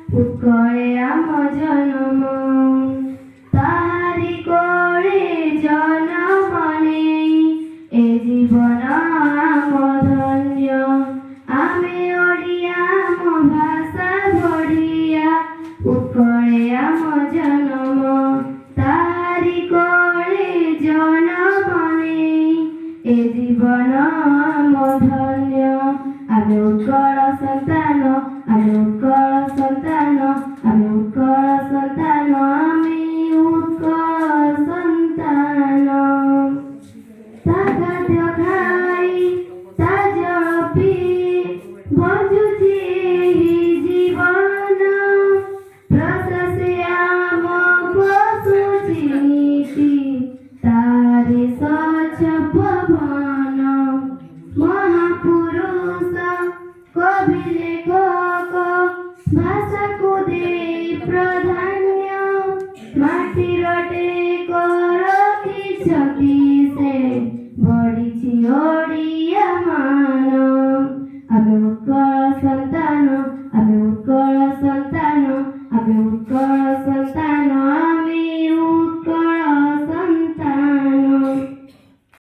ଉତ୍କଳେ ଆମ ଜନମ ତାହାରି କୋଳେ ଜନମ ନେଇ ଏ ଜୀବନ ଆମ ଧନ୍ୟ ଆମେ ଓଡ଼ିଆ ଆମ ଭାଷା ବଢ଼ିଆ ଉତ୍କଳେ ଆମ ଜନମ ତାହାରି କୋଳେ ଜନମ ନେଇ ଏ ଜୀବନ ଆମ ଧନ୍ୟ ଆମେ ଉତ୍କଳ ସନ୍ତାନ ଆମେ ଉତ୍କଳ ସନ୍ତାନ ଆମେ ଉତ୍କଳ ସନ୍ତାନ ଆମେ ଉତ୍କଳ ସନ୍ତାନ ତା ଖାଦ୍ୟ ଖାଇ ତା ଜଳ ପିଇ ବଞ୍ଚୁଛି ଏହି ଜୀବନ ପ୍ରଶାସେ ଆମକୁ ଆସୁଛି ନୀତି ତାରି ସ୍ୱଚ୍ଛ ପବନ ମହାପୁରୁଷ କବି ଲେଖକ ଭାଷାକୁ ଦେଇ ପ୍ରାଧାନ୍ୟ ମାଟିର ଟେକ ରଖିଛନ୍ତି ସେ ବଢ଼ିଛି ଓଡ଼ିଆ ମାନ ଆମେ ଉତ୍କଳ ସନ୍ତାନ ଆମେ ଉତ୍କଳ ସନ୍ତାନ ଆମେ ଉତ୍କଳ